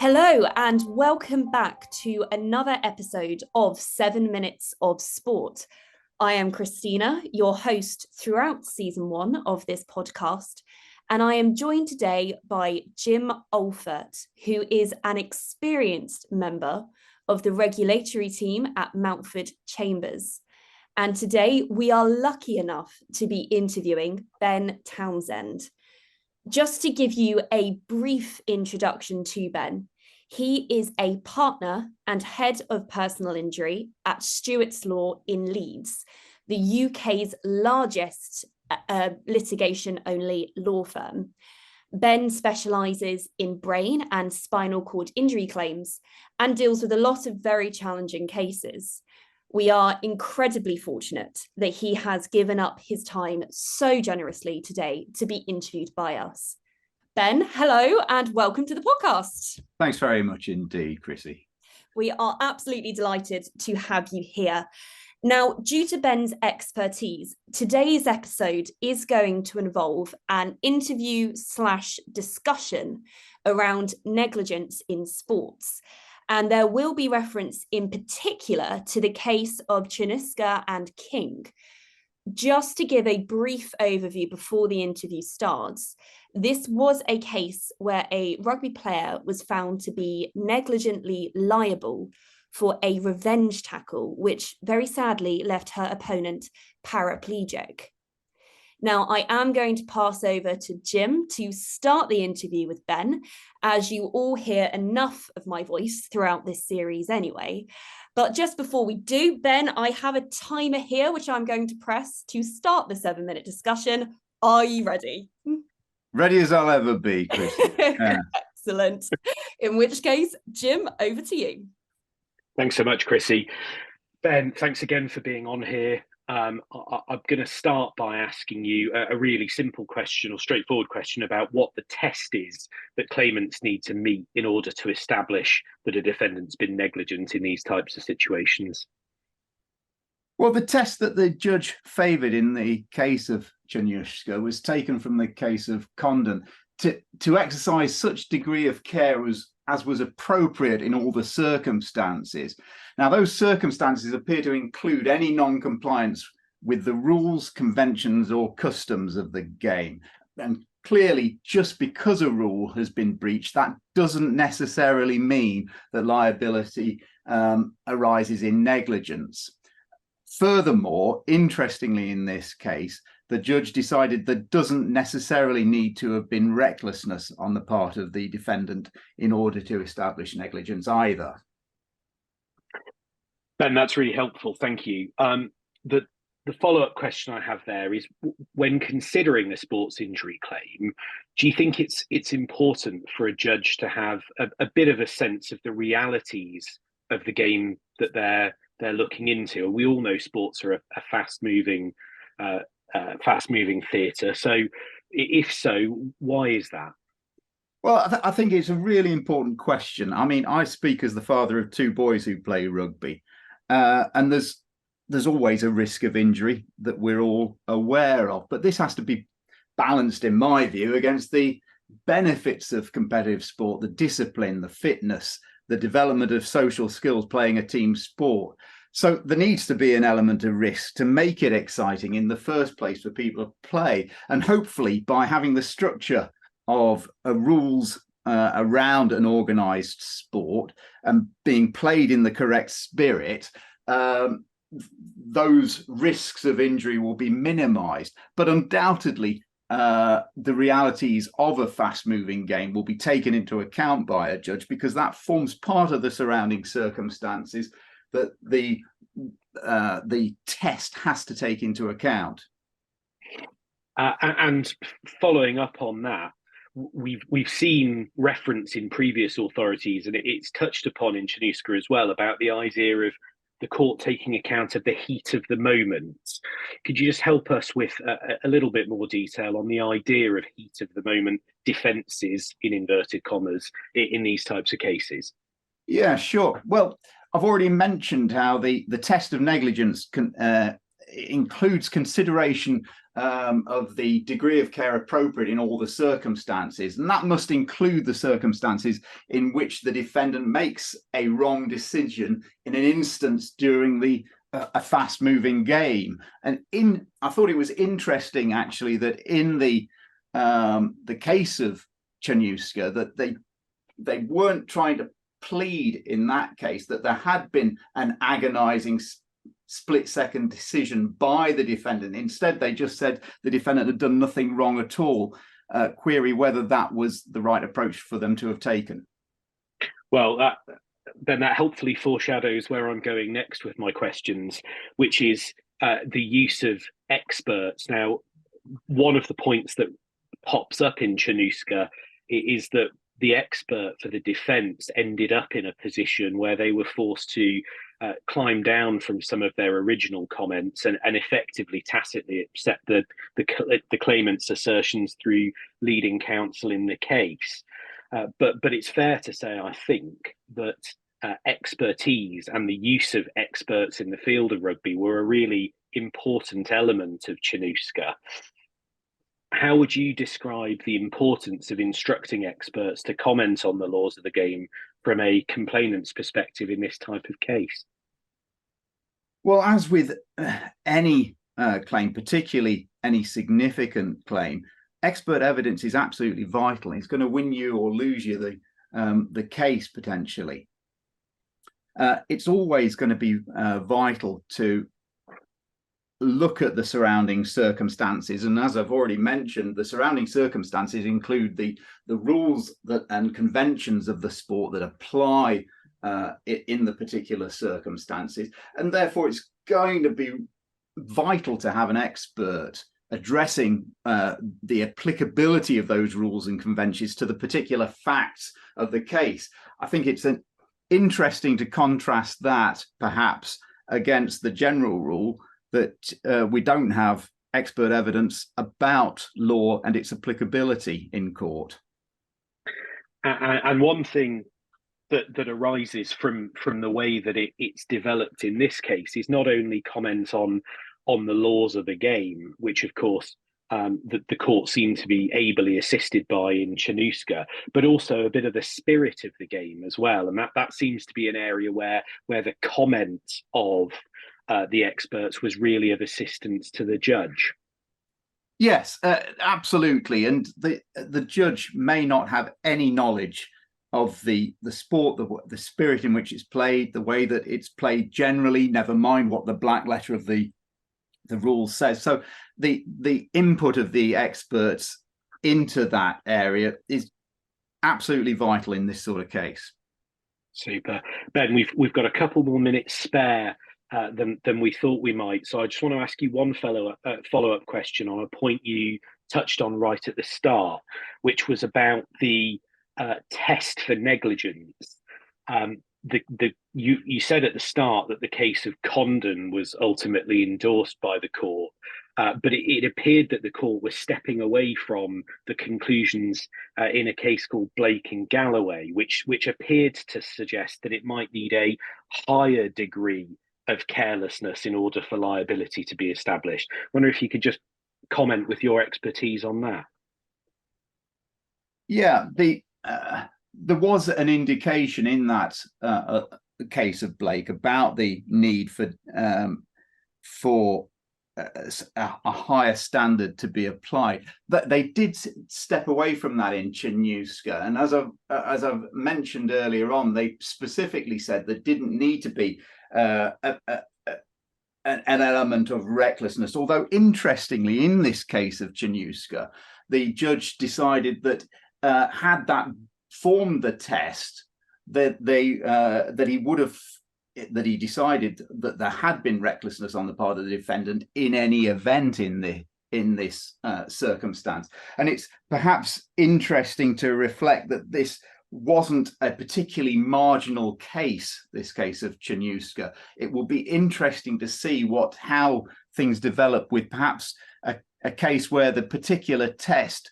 Hello, and welcome back to another episode of 7 Minutes of Sport. I am Christina, your host throughout season 1 of this podcast, and I am joined today by Jim Olphert, who is an experienced member of the regulatory team at Mountford Chambers. And today we are lucky enough to be interviewing Ben Townsend. Just to give you a brief introduction to Ben, he is a partner and head of personal injury at Stewarts Law in Leeds, the UK's largest litigation-only law firm. Ben specialises in brain and spinal cord injury claims and deals with a lot of very challenging cases. We are incredibly fortunate that he has given up his time so generously today to be interviewed by us. Ben, hello and welcome to the podcast. Thanks very much indeed, Chrissy. We are absolutely delighted to have you here. Now, due to Ben's expertise, today's episode is going to involve an interview/discussion around negligence in sports. And there will be reference in particular to the case of Czernuska and King. Just to give a brief overview before the interview starts, this was a case where a rugby player was found to be negligently liable for a revenge tackle, which very sadly left her opponent paraplegic. Now, I am going to pass over to Jim to start the interview with Ben, as you all hear enough of my voice throughout this series anyway. But just before we do, Ben, I have a timer here, which I'm going to press to start the 7-minute discussion. Are you ready? Ready as I'll ever be, Chris. Excellent. In which case, Jim, over to you. Thanks so much, Chrissy. Ben, thanks again for being on here. I'm going to start by asking you a really simple question or straightforward question about what the test is that claimants need to meet in order to establish that a defendant's been negligent in these types of situations. Well, the test that the judge favoured in the case of Czernuska was taken from the case of Condon to exercise such degree of care as was appropriate in all the circumstances. Now, those circumstances appear to include any non-compliance with the rules, conventions, or customs of the game. And clearly, just because a rule has been breached, that doesn't necessarily mean that liability arises in negligence. Furthermore, interestingly in this case, the judge decided there doesn't necessarily need to have been recklessness on the part of the defendant in order to establish negligence either. Ben, that's really helpful. Thank you. The follow-up question I have there is, when considering a sports injury claim, do you think it's important for a judge to have a bit of a sense of the realities of the game that they're looking into? We all know sports are a fast-moving theatre. So if so, why is that? Well, I think it's a really important question. I mean, I speak as the father of 2 boys who play rugby, and there's always a risk of injury that we're all aware of. But this has to be balanced, in my view, against the benefits of competitive sport, the discipline, the fitness, the development of social skills playing a team sport. So there needs to be an element of risk to make it exciting in the first place for people to play. And hopefully by having the structure of rules around an organised sport and being played in the correct spirit, those risks of injury will be minimised. But undoubtedly, the realities of a fast-moving game will be taken into account by a judge, because that forms part of the surrounding circumstances that the test has to take into account. And following up on that, we've seen reference in previous authorities, and it's touched upon in Czernuska as well, about the idea of the court taking account of the heat of the moment. Could you just help us with a little bit more detail on the idea of heat of the moment defences, in inverted commas, in these types of cases? Yeah, sure. Well, I've already mentioned how the test of negligence includes consideration of the degree of care appropriate in all the circumstances, and that must include the circumstances in which the defendant makes a wrong decision in an instance during a fast-moving game. And I thought it was interesting actually that in the case of Czernuska, that they weren't trying to plead in that case that there had been an agonizing split-second decision by the defendant. Instead, they just said the defendant had done nothing wrong at all. Query whether that was the right approach for them to have taken. Well, that helpfully foreshadows where I'm going next with my questions, which is the use of experts. Now, one of the points that pops up in Czernuska is that the expert for the defence ended up in a position where they were forced to climb down from some of their original comments and effectively tacitly accept the claimant's assertions through leading counsel in the case. But it's fair to say, I think, that expertise and the use of experts in the field of rugby were a really important element of Czernuska. How would you describe the importance of instructing experts to comment on the laws of the game from a complainant's perspective in this type of case? Well, as with any claim, particularly any significant claim, expert evidence is absolutely vital. It's going to win you or lose you the case potentially. It's always going to be vital to look at the surrounding circumstances, and as I've already mentioned, the surrounding circumstances include the rules and conventions of the sport that apply in the particular circumstances, and therefore it's going to be vital to have an expert addressing the applicability of those rules and conventions to the particular facts of the case. I think it's interesting to contrast that perhaps against the general rule that we don't have expert evidence about law and its applicability in court. And one thing that arises from the way that it's developed in this case is not only comment on the laws of the game, which of course the court seemed to be ably assisted by in Czernuska, but also a bit of the spirit of the game as well. And that seems to be an area where the comment of the experts was really of assistance to the judge. Yes, absolutely. And the judge may not have any knowledge of the sport, the spirit in which it's played, the way that it's played generally, never mind what the black letter of the rule says. So the input of the experts into that area is absolutely vital in this sort of case. Super. Ben, we've got a couple more minutes spare than we thought we might. So I just want to ask you one follow-up question on a point you touched on right at the start, which was about the test for negligence. You said at the start that the case of Condon was ultimately endorsed by the court, but it appeared that the court was stepping away from the conclusions in a case called Blake and Galloway, which appeared to suggest that it might need a higher degree of carelessness in order for liability to be established. I wonder if you could just comment with your expertise on that. Yeah, there was an indication in that case of Blake about the need for a higher standard to be applied. But they did step away from that in Czernuska, and as I've mentioned earlier on, they specifically said there didn't need to be an element of recklessness. Although interestingly, in this case of Czernuska, the judge decided that had that formed the test, that he decided that there had been recklessness on the part of the defendant in any event in this circumstance. And it's perhaps interesting to reflect that this wasn't a particularly marginal case, this case of Czernuska. It will be interesting to see how things develop with perhaps a case where the particular test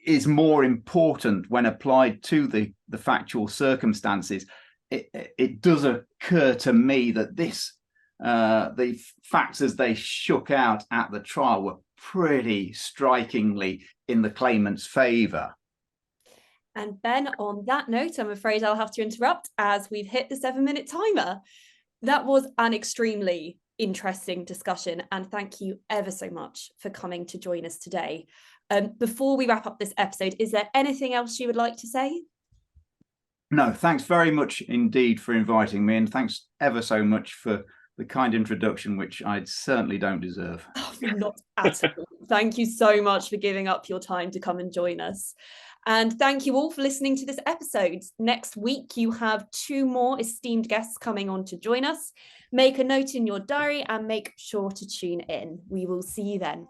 is more important when applied to the factual circumstances. It does occur to me that this the facts as they shook out at the trial were pretty strikingly in the claimant's favour. And Ben, on that note, I'm afraid I'll have to interrupt as we've hit the 7-minute timer. That was an extremely interesting discussion, and thank you ever so much for coming to join us today. Before we wrap up this episode, is there anything else you would like to say? No, thanks very much indeed for inviting me, and thanks ever so much for the kind introduction, which I certainly don't deserve. Oh, not at all. Thank you so much for giving up your time to come and join us. And thank you all for listening to this episode. Next week, you have 2 more esteemed guests coming on to join us. Make a note in your diary and make sure to tune in. We will see you then.